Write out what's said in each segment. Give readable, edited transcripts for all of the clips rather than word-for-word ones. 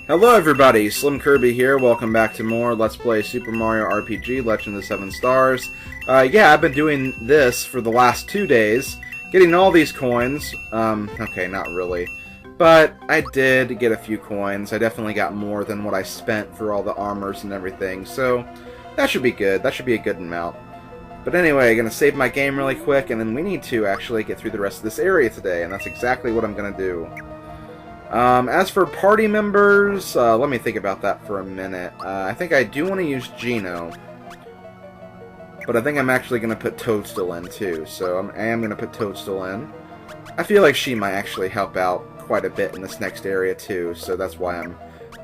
Hello everybody, SlimKirby here. Welcome back to more Let's Play Super Mario RPG Legend of the Seven Stars. Yeah, I've been doing this for the last 2 days, getting all these coins. Okay, not really. But I did get a few coins. I definitely got more than what I spent for all the armors and everything, so that should be good. That should be a good amount. But anyway, I'm going to save my game really quick, and then we need to actually get through the rest of this area today, and that's exactly what I'm going to do. As for party members, let me think about that for a minute. I think I do want to use Gino. But I think I'm actually going to put Toadstool in, too. So I am going to put Toadstool in. I feel like she might actually help out quite a bit in this next area, too. So that's why I'm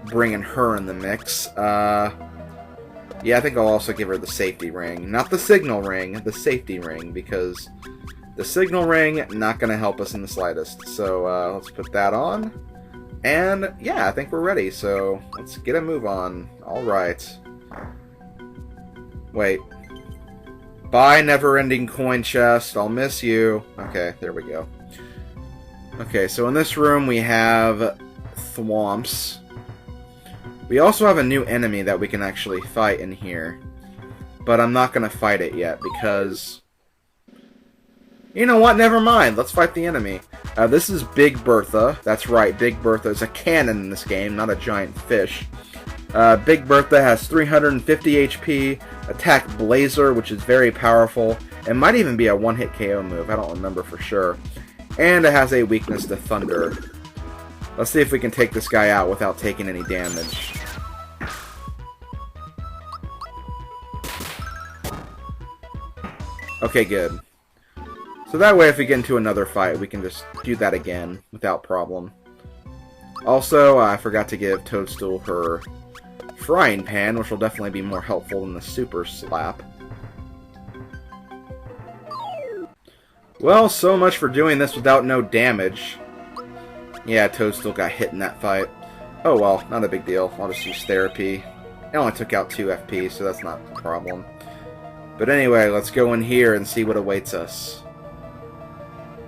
bringing her in the mix. Yeah, I think I'll also give her the safety ring. Not the signal ring, the safety ring. Because the signal ring, not going to help us in the slightest. So let's put that on. And, yeah, I think we're ready, so let's get a move on. Alright. Wait. Bye, never-ending coin chest. I'll miss you. Okay, there we go. Okay, so in this room we have Thwomps. We also have a new enemy that we can actually fight in here. But I'm not going to fight it yet, because... You know what? Never mind. Let's fight the enemy. This is Big Bertha. That's right, Big Bertha is a cannon in this game, not a giant fish. Big Bertha has 350 HP, attack Blazer, which is very powerful, and might even be a one-hit KO move, I don't remember for sure. And it has a weakness to Thunder. Let's see if we can take this guy out without taking any damage. Okay, good. So that way, if we get into another fight, we can just do that again, without problem. Also, I forgot to give Toadstool her frying pan, which will definitely be more helpful than the super slap. Well, so much for doing this without no damage. Yeah, Toadstool got hit in that fight. Oh well, not a big deal. I'll just use therapy. It only took out 2 FP, so that's not a problem. But anyway, let's go in here and see what awaits us.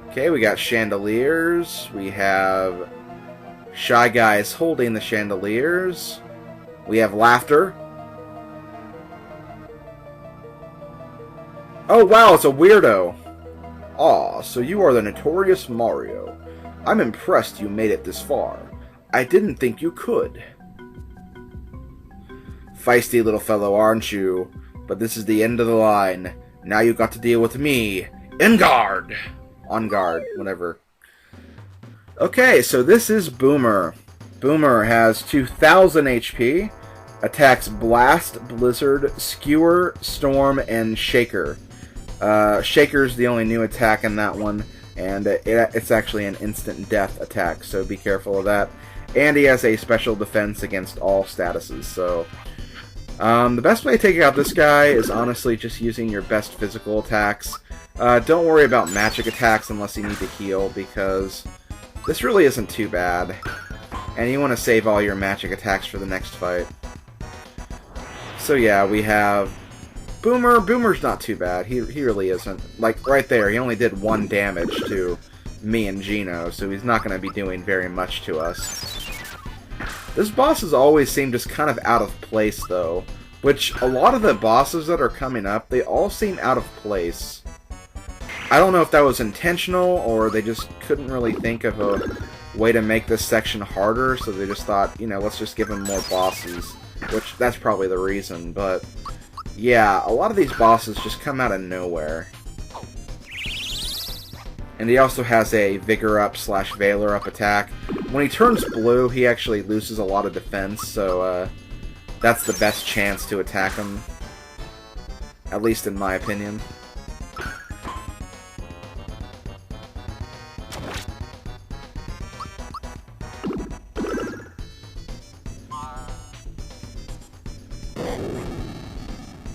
Okay, we got chandeliers. We have Shy Guys holding the chandeliers. We have laughter. Oh wow, it's a weirdo. Aw, so you are the notorious Mario. I'm impressed you made it this far. I didn't think you could. Feisty little fellow, aren't you? But this is the end of the line. Now you got to deal with me. En garde! On guard, whatever. Okay, so this is Boomer. Boomer has 2000 HP, attacks Blast, Blizzard, Skewer, Storm, and Shaker. Shaker's the only new attack in that one, and it's actually an instant death attack, so be careful of that. And he has a special defense against all statuses, so... the best way to take out this guy is honestly just using your best physical attacks. Don't worry about magic attacks unless you need to heal, because this really isn't too bad. And you want to save all your magic attacks for the next fight. So yeah, we have Boomer. Boomer's not too bad. He really isn't. Like, right there, he only did 1 damage to me and Gino, so he's not going to be doing very much to us. This boss has always seemed just kind of out of place, though. Which, a lot of the bosses that are coming up, they all seem out of place. I don't know if that was intentional, or they just couldn't really think of a way to make this section harder, so they just thought, you know, let's just give them more bosses. Which, that's probably the reason, but... Yeah, a lot of these bosses just come out of nowhere. And he also has a Vigor Up / Valor Up attack. When he turns blue, he actually loses a lot of defense, so that's the best chance to attack him. At least in my opinion.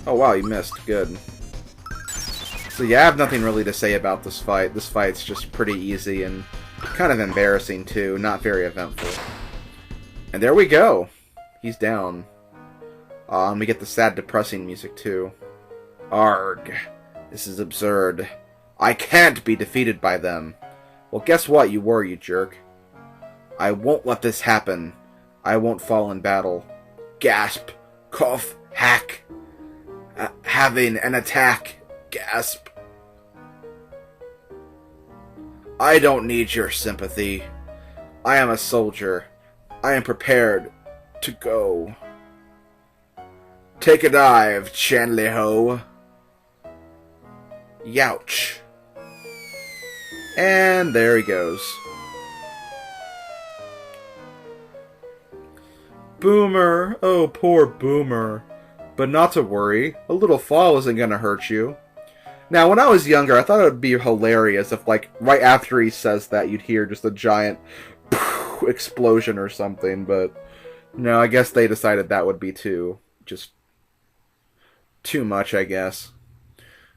Oh wow, you missed. Good. So yeah, I have nothing really to say about this fight. This fight's just pretty easy and kind of embarrassing too, not very eventful. And there we go! He's down. And we get the sad, depressing music too. Arg. This is absurd. I can't be defeated by them. Well, guess what, you were, you jerk. I won't let this happen. I won't fall in battle. Gasp. Cough. Hack. Having an attack. Gasp. I don't need your sympathy. I am a soldier. I am prepared to go. Take a dive, Chanley Ho. Youch. And there he goes. Boomer. Oh, poor Boomer. But not to worry. A little fall isn't gonna hurt you. Now, when I was younger, I thought it would be hilarious if, like, right after he says that, you'd hear just a giant explosion or something, but no, I guess they decided that would be too much, I guess.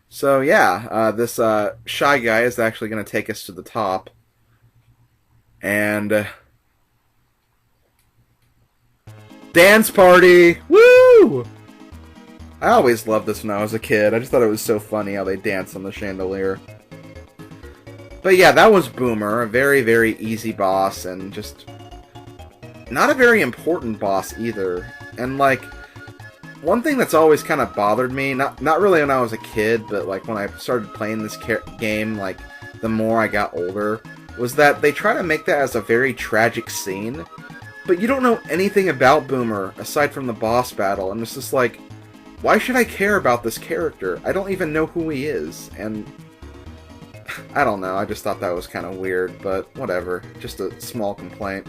So, yeah, this Shy Guy is actually going to take us to the top. And dance party! Woo! I always loved this when I was a kid. I just thought it was so funny how they danced on the chandelier. But yeah, that was Boomer. A very, very easy boss, and just not a very important boss either. And like, one thing that's always kind of bothered me, not really when I was a kid, but like when I started playing this game, like the more I got older, was that they try to make that as a very tragic scene, but you don't know anything about Boomer aside from the boss battle, and it's just like, why should I care about this character? I don't even know who he is, and I don't know, I just thought that was kind of weird, but whatever, just a small complaint.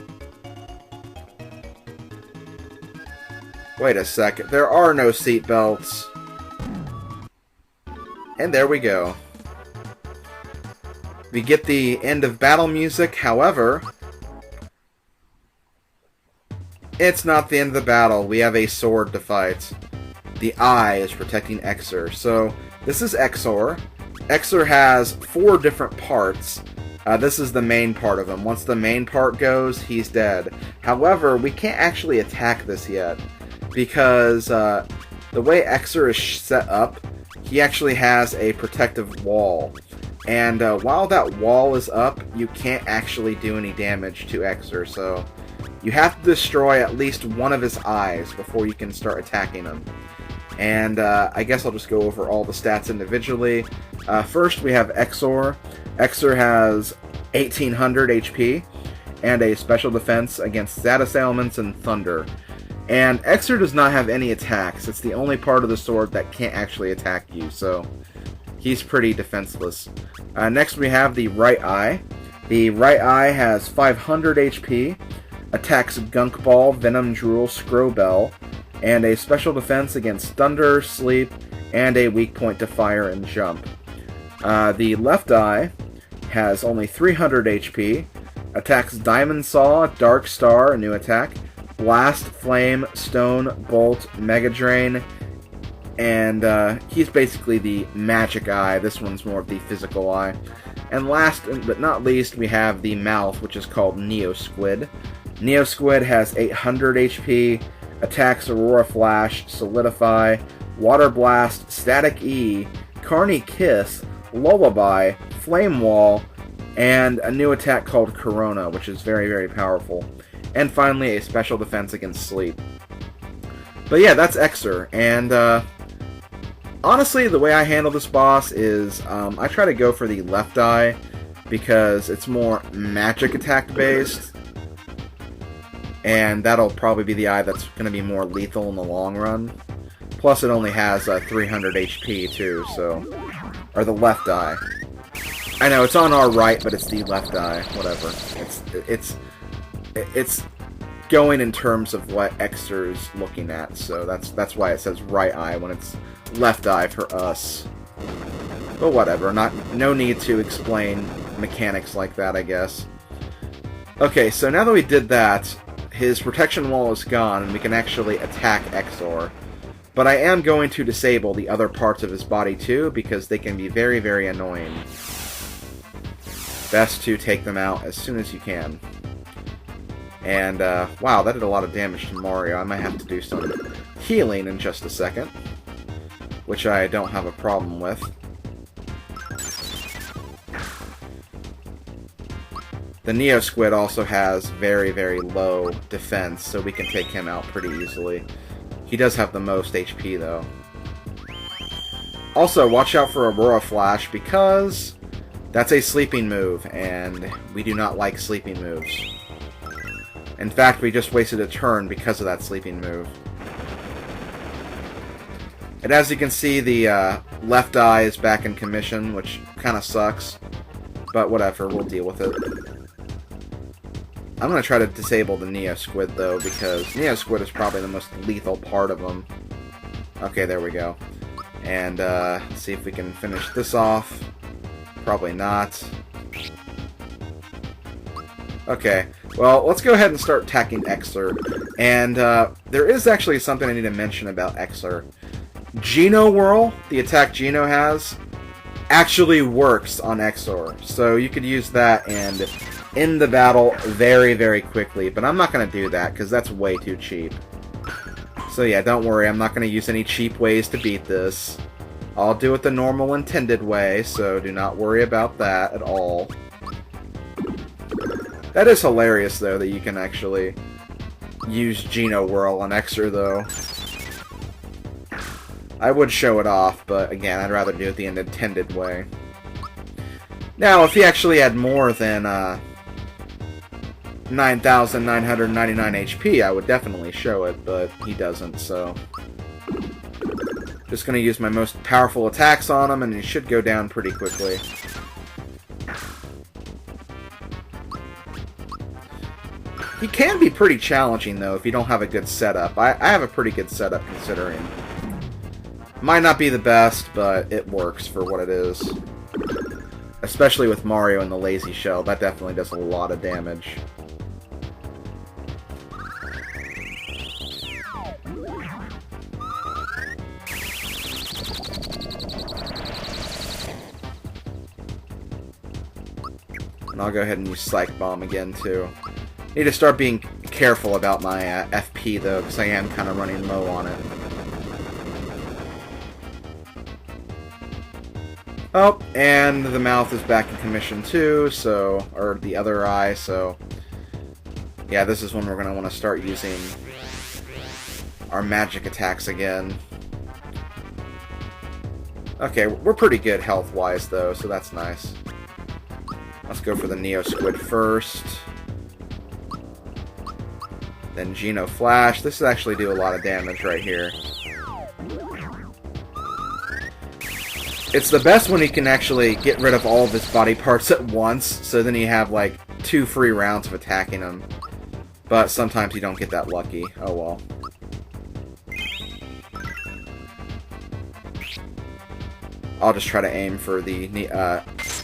Wait a second, there are no seatbelts. And there we go. We get the end of battle music, however, it's not the end of the battle. We have a sword to fight. The eye is protecting Exor. So, this is Exor. Exor has 4 different parts. This is the main part of him. Once the main part goes, he's dead. However, we can't actually attack this yet, because the way Exor is set up, he actually has a protective wall. And while that wall is up, you can't actually do any damage to Exor, so you have to destroy at least one of his eyes before you can start attacking him. And I guess I'll just go over all the stats individually. First, we have Exor. Exor has 1800 HP and a special defense against status ailments and thunder. And Exor does not have any attacks. It's the only part of the sword that can't actually attack you, so he's pretty defenseless. Next, we have the right eye. The right eye has 500 HP, attacks Gunk Ball, Venom Drool, Scrobell, and a special defense against thunder, sleep, and a weak point to fire and jump. The left eye has only 300 HP, attacks Diamond Saw, Dark Star, a new attack, Blast, Flame, Stone, Bolt, Mega Drain, and he's basically the magic eye. This one's more of the physical eye. And last but not least, we have the mouth, which is called Neo Squid. Neo Squid has 800 HP, attacks Aurora Flash, Solidify, Water Blast, Static E, Carney Kiss, Lullaby, Flame Wall, and a new attack called Corona, which is very, very powerful. And finally, a special defense against sleep. But yeah, that's Exor, and honestly, the way I handle this boss is I try to go for the left eye because it's more magic attack based, and that'll probably be the eye that's going to be more lethal in the long run. Plus, it only has 300 HP too, so... Or the left eye. I know, it's on our right, but it's the left eye. Whatever. It's going in terms of what Exor's looking at, so that's why it says right eye when it's left eye for us. But whatever, no need to explain mechanics like that, I guess. Okay, so now that we did that, his protection wall is gone, and we can actually attack Exor. But I am going to disable the other parts of his body too, because they can be very, very annoying. Best to take them out as soon as you can. And, wow, that did a lot of damage to Mario. I might have to do some healing in just a second, which I don't have a problem with. The Neo Squid also has very, very low defense, so we can take him out pretty easily. He does have the most HP, though. Also, watch out for Aurora Flash, because that's a sleeping move, and we do not like sleeping moves. In fact, we just wasted a turn because of that sleeping move. And as you can see, the left eye is back in commission, which kind of sucks. But whatever, we'll deal with it. I'm going to try to disable the Neo Squid, though, because Neo Squid is probably the most lethal part of him. Okay, there we go. And let's see if we can finish this off. Probably not. Okay, well, let's go ahead and start attacking Exor. And there is actually something I need to mention about Exor. Geno Whirl, the attack Geno has, actually works on Exor. So you could use that and end the battle very, very quickly. But I'm not going to do that, because that's way too cheap. So yeah, don't worry, I'm not going to use any cheap ways to beat this. I'll do it the normal intended way, so do not worry about that at all. That is hilarious, though, that you can actually use Geno Whirl on Exor, though. I would show it off, but again, I'd rather do it the intended way. Now, if he actually had more than 9,999 HP, I would definitely show it, but he doesn't, so... Just gonna use my most powerful attacks on him, and he should go down pretty quickly. He can be pretty challenging, though, if you don't have a good setup. I have a pretty good setup, considering. Might not be the best, but it works for what it is. Especially with Mario and the Lazy Shell, that definitely does a lot of damage. And I'll go ahead and use Psych Bomb again, too. Need to start being careful about my FP, though, because I am kind of running low on it. Oh, and the mouth is back in commission too, so, or the other eye, so, yeah, this is when we're going to want to start using our magic attacks again. Okay, we're pretty good health-wise, though, so that's nice. Let's go for the Neo Squid first. Then Geno Flash. This will actually do a lot of damage right here. It's the best when he can actually get rid of all of his body parts at once, so then you have, like, 2 free rounds of attacking him. But sometimes you don't get that lucky. Oh well. I'll just try to aim for the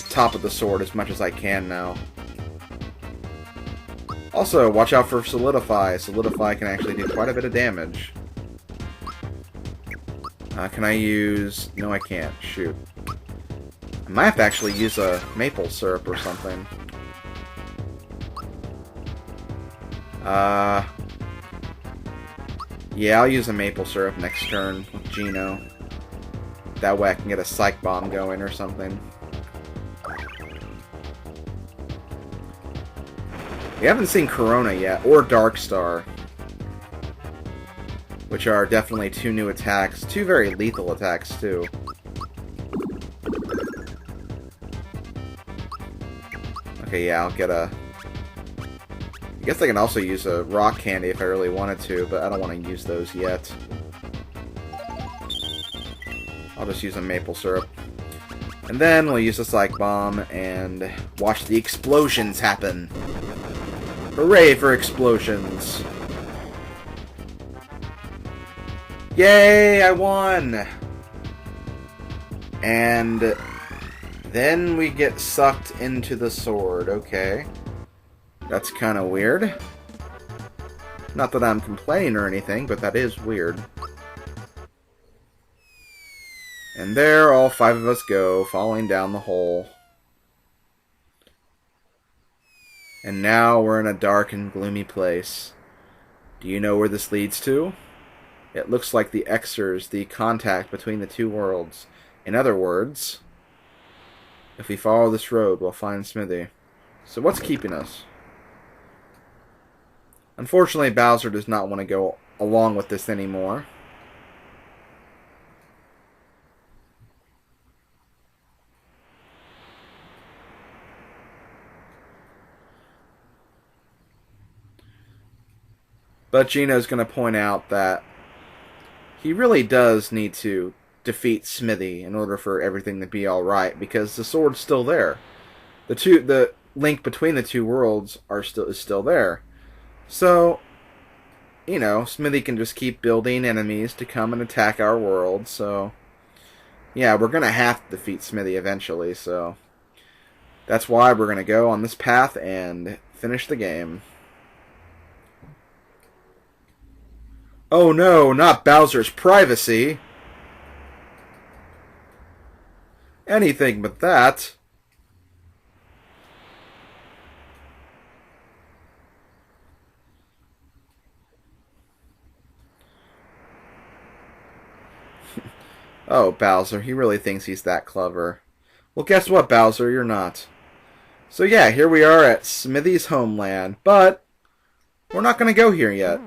top of the sword as much as I can now. Also, watch out for Solidify. Solidify can actually do quite a bit of damage. Can I use... No, I can't. Shoot. I might have to actually use a maple syrup or something. Yeah, I'll use a maple syrup next turn with Geno. That way I can get a Psych Bomb going or something. We haven't seen Corona yet, or Dark Star. Which are definitely 2 new attacks. 2 very lethal attacks, too. Okay, yeah, I'll get a... I guess I can also use a rock candy if I really wanted to, but I don't want to use those yet. I'll just use a maple syrup. And then we'll use a Psych Bomb and watch the explosions happen. Hooray for explosions! Yay, I won! And then we get sucked into the sword, okay. That's kind of weird. Not that I'm complaining or anything, but that is weird. And there all 5 of us go, falling down the hole. And now we're in a dark and gloomy place. Do you know where this leads to? It looks like the Exor's the contact between the 2 worlds. In other words, if we follow this road, we'll find Smithy. So what's keeping us? Unfortunately, Bowser does not want to go along with this anymore. But Gino's going to point out that he really does need to defeat Smithy in order for everything to be alright, because the sword's still there. The link between the two worlds is still there. So, you know, Smithy can just keep building enemies to come and attack our world, so yeah, we're going to have to defeat Smithy eventually, so that's why we're going to go on this path and finish the game. Oh no, not Bowser's privacy! Anything but that. Oh, Bowser, he really thinks he's that clever. Well, guess what, Bowser? You're not. So yeah, here we are at Smithy's homeland, but we're not going to go here yet.